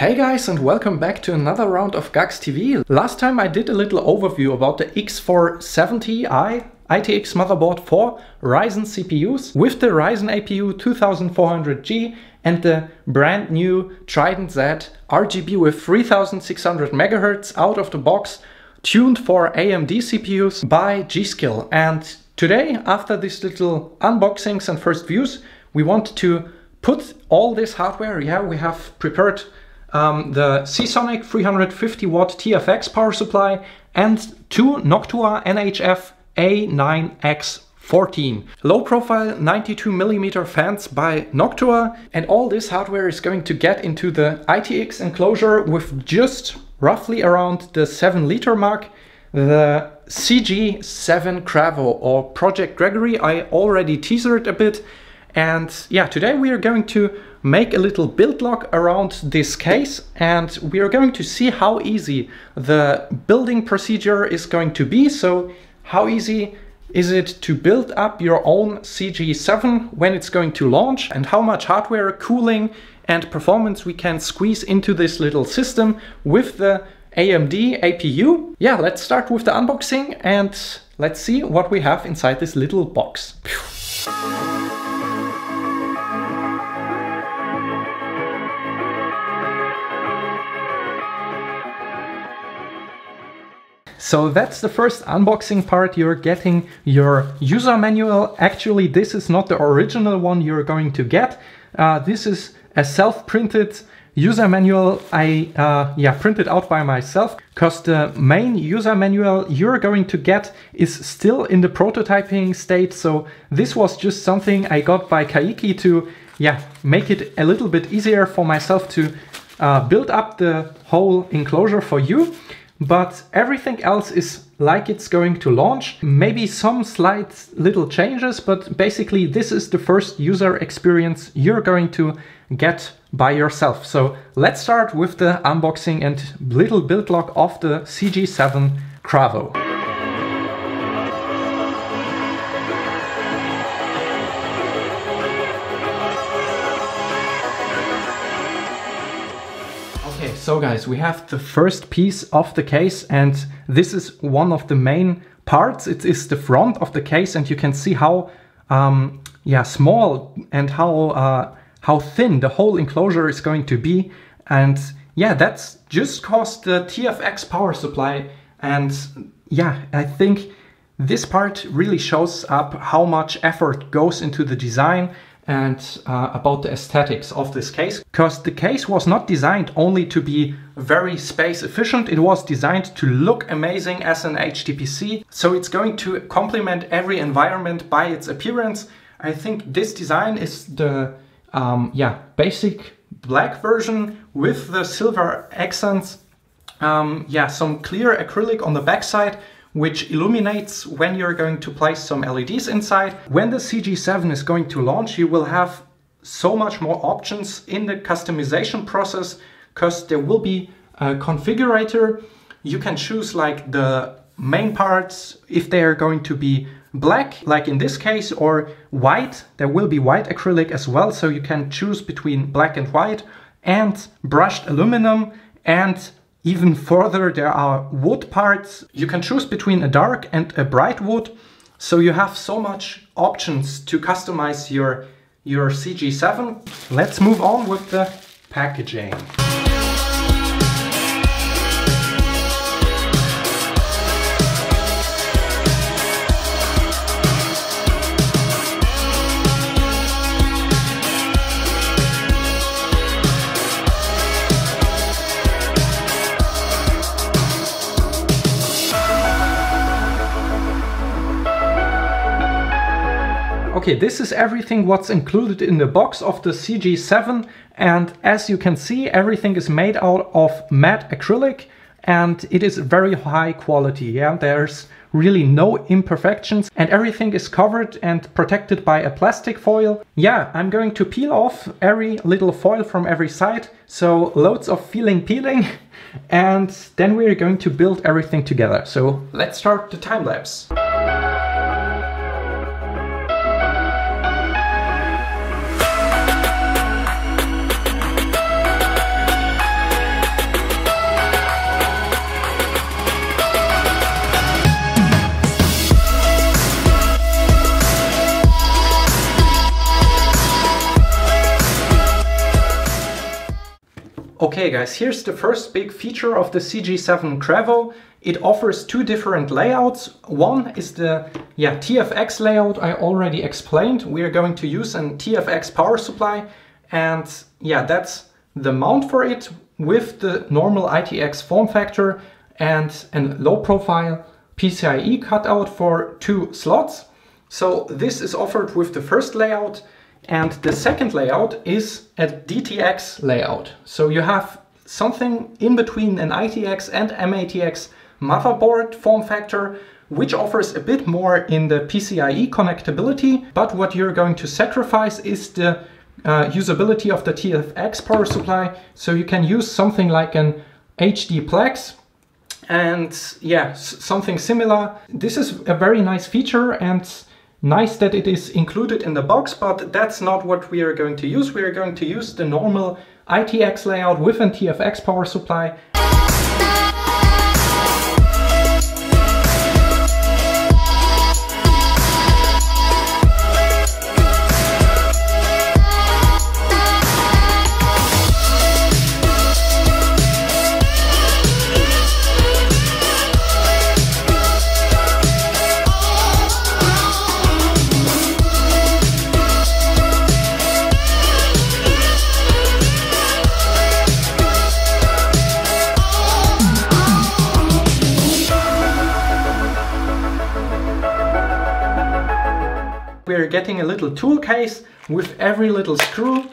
Hey guys, and welcome back to another round of GucksTV. Last time I did a little overview about the X470i ITX motherboard for Ryzen CPUs with the Ryzen APU 2400G and the brand new Trident Z RGB with 3600 MHz out of the box, tuned for AMD CPUs by G-Skill. And today, after these little unboxings and first views, we want to put all this hardware, we have prepared the Seasonic 350 watt TFX power supply and two Noctua NHF A9X14 low profile 92mm fans by Noctua, and all this hardware is going to get into the ITX enclosure with just roughly around the 7-liter mark, the CG7 Cravo or Project Gregory. I already teasered a bit, and yeah, today we are going to make a little build log around this case, and we are going to see how easy the building procedure is going to be. So how easy is it to build up your own CG7 when it's going to launch, and how much hardware, cooling and performance we can squeeze into this little system with the AMD APU. Yeah, let's start with the unboxing and let's see what we have inside this little box. So that's the first unboxing part. You're getting your user manual. Actually, this is not the original one you're going to get. This is a self-printed user manual I printed out by myself, because the main user manual you're going to get is still in the prototyping state. So this was just something I got by Kaiki to make it a little bit easier for myself to build up the whole enclosure for you. But everything else is like it's going to launch. Maybe some slight little changes, but basically this is the first user experience you're going to get by yourself. So let's start with the unboxing and little build log of the CG7 Cravo. Okay, so guys, we have the first piece of the case, and this is one of the main parts. It is the front of the case, and you can see how small and how thin the whole enclosure is going to be. And yeah, that's just caused the TFX power supply. And yeah, I think this part really shows up how much effort goes into the design and about the aesthetics of this case, because the case was not designed only to be very space efficient. It was designed to look amazing as an HTPC, so it's going to complement every environment by its appearance. I think this design is the basic black version with the silver accents. Some clear acrylic on the backside, which illuminates when you're going to place some LEDs inside. When the CG7 is going to launch, you will have so much more options in the customization process, because there will be a configurator. You can choose like the main parts, if they are going to be black, like in this case, or white. There will be white acrylic as well, so you can choose between black and white, and brushed aluminum, and even further, there are wood parts. You can choose between a dark and a bright wood. So you have so much options to customize your CG7. Let's move on with the packaging. Okay, this is everything what's included in the box of the CG7, and as you can see, everything is made out of matte acrylic, and it is very high quality. Yeah, there's really no imperfections, and everything is covered and protected by a plastic foil. Yeah, I'm going to peel off every little foil from every side, so loads of peeling, and then we're going to build everything together. So let's start the time lapse. Okay guys, here's the first big feature of the CG7 Cravo. It offers two different layouts. One is the TFX layout I already explained. We are going to use an TFX power supply, and that's the mount for it with the normal ITX form factor and a low profile PCIe cutout for 2 slots. So this is offered with the first layout, and the second layout is a DTX layout. So you have something in between an ITX and MATX motherboard form factor, which offers a bit more in the PCIe connectability, but what you're going to sacrifice is the usability of the TFX power supply. So you can use something like an HD Plex and something similar. This is a very nice feature and nice that it is included in the box, but that's not what we are going to use. We are going to use the normal ITX layout with an TFX power supply. We're getting a little tool case with every little screw,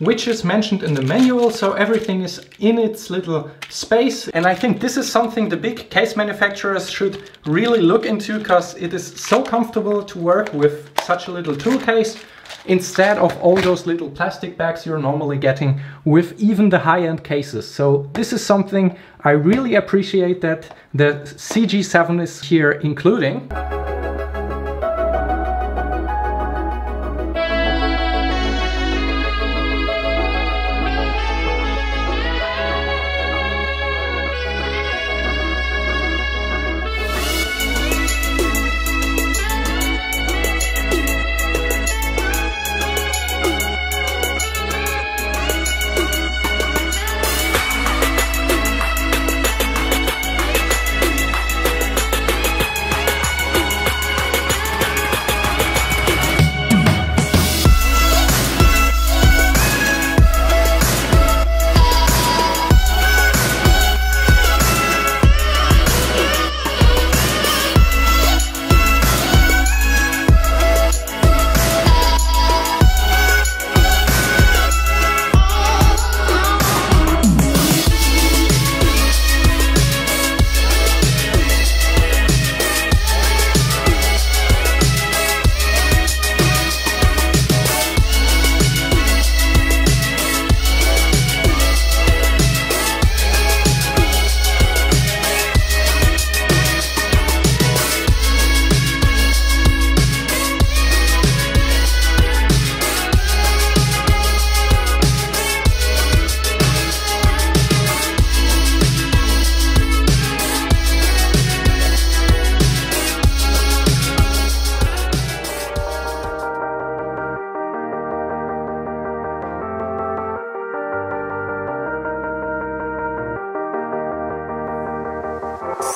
which is mentioned in the manual, so everything is in its little space. And I think this is something the big case manufacturers should really look into, because it is so comfortable to work with such a little tool case instead of all those little plastic bags you're normally getting with even the high-end cases. So this is something I really appreciate that the CG7 is here including.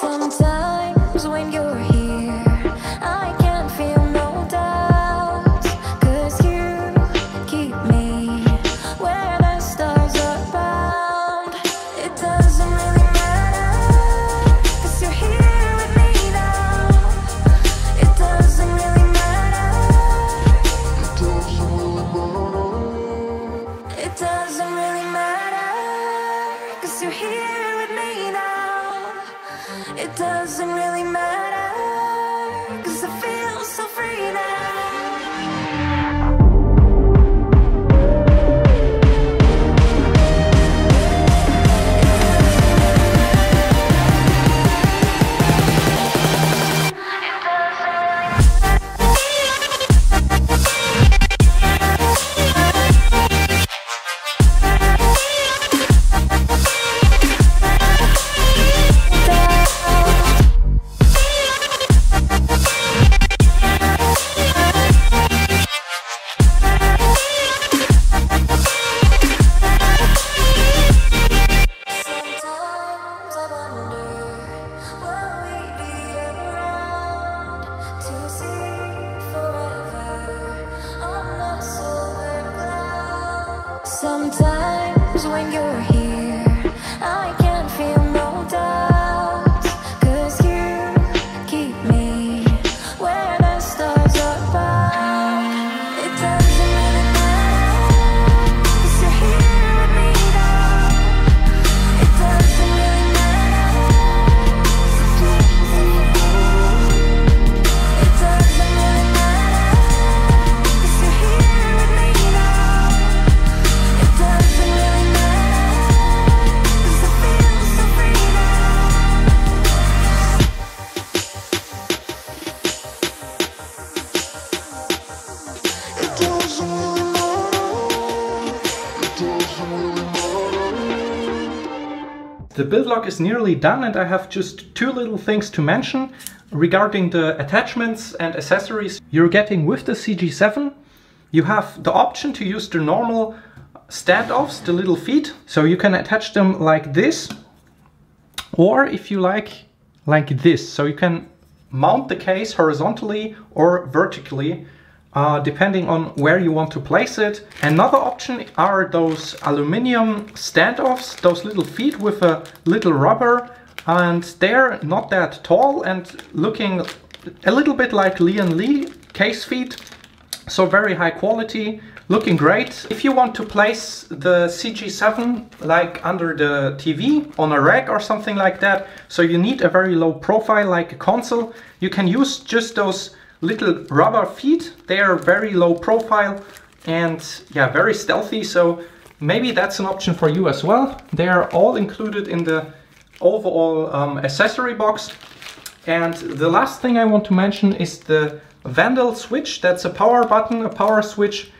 Sometimes when you're here, I can feel no doubt, 'cause you keep me where the stars are bound. It doesn't really matter, 'cause you're here with me now. It doesn't really matter. It doesn't really matter, 'cause you're here with me now. It doesn't really matter, 'cause I feel so free now. The build log is nearly done and I have just two little things to mention regarding the attachments and accessories you're getting with the CG7. You have the option to use the normal standoffs, the little feet, so you can attach them like this, or if you like this, so you can mount the case horizontally or vertically, depending on where you want to place it. Another option are those aluminum standoffs, those little feet with a little rubber, and they're not that tall and looking a little bit like Lian Li case feet, so very high quality, looking great. If you want to place the CG7 like under the TV on a rack or something like that, so you need a very low profile like a console, you can use just those little rubber feet. They are very low profile and yeah, very stealthy, so maybe that's an option for you as well. They are all included in the overall accessory box. And the last thing I want to mention is the Vandal switch. That's a power button, a power switch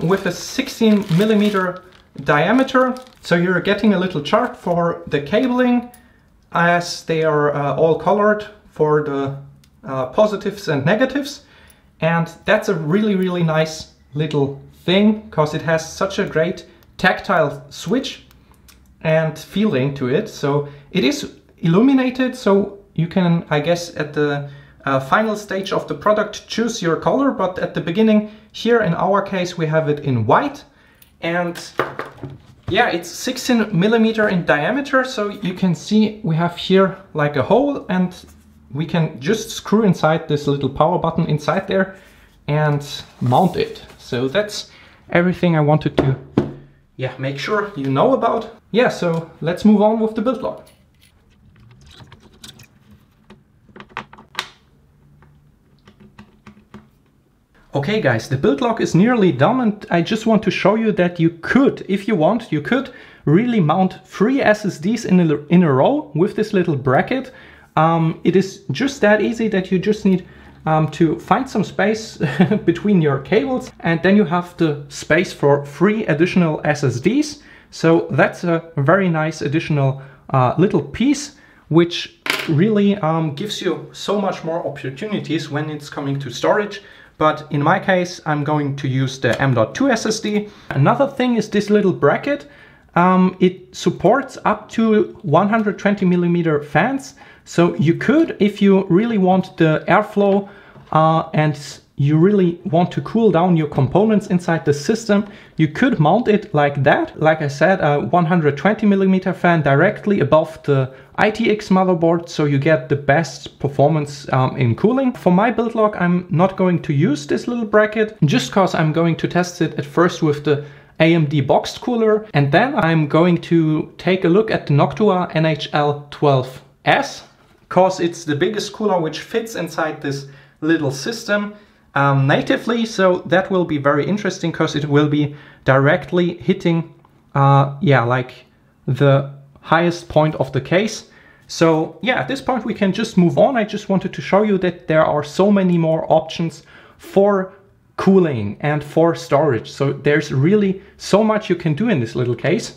with a 16mm diameter. So you're getting a little chart for the cabling, as they are all colored for the positives and negatives. And that's a really nice little thing, because it has such a great tactile switch and feeling to it. So it is illuminated, so you can, I guess, at the final stage of the product choose your color, but at the beginning here in our case we have it in white. And yeah, it's 16mm in diameter, so you can see we have here like a hole, and we can just screw inside this little power button inside there and mount it. So that's everything I wanted to make sure you know about. Yeah, so let's move on with the build log. Okay guys, the build log is nearly done, and I just want to show you that you could, if you want, you could really mount 3 SSDs in a row with this little bracket. It is just that easy that you just need to find some space between your cables, and then you have the space for 3 additional SSDs. So that's a very nice additional little piece, which really gives you so much more opportunities when it's coming to storage. But in my case, I'm going to use the M.2 SSD. Another thing is this little bracket. It supports up to 120mm fans. So you could, if you really want the airflow and you really want to cool down your components inside the system, you could mount it like that. Like I said, a 120mm fan directly above the ITX motherboard, so you get the best performance in cooling. For my build log, I'm not going to use this little bracket, just because I'm going to test it at first with the AMD boxed cooler, and then I'm going to take a look at the Noctua NHL12S, because it's the biggest cooler which fits inside this little system natively. So that will be very interesting, because it will be directly hitting like the highest point of the case. So yeah, at this point we can just move on. I just wanted to show you that there are so many more options for cooling and for storage. So there's really so much you can do in this little case.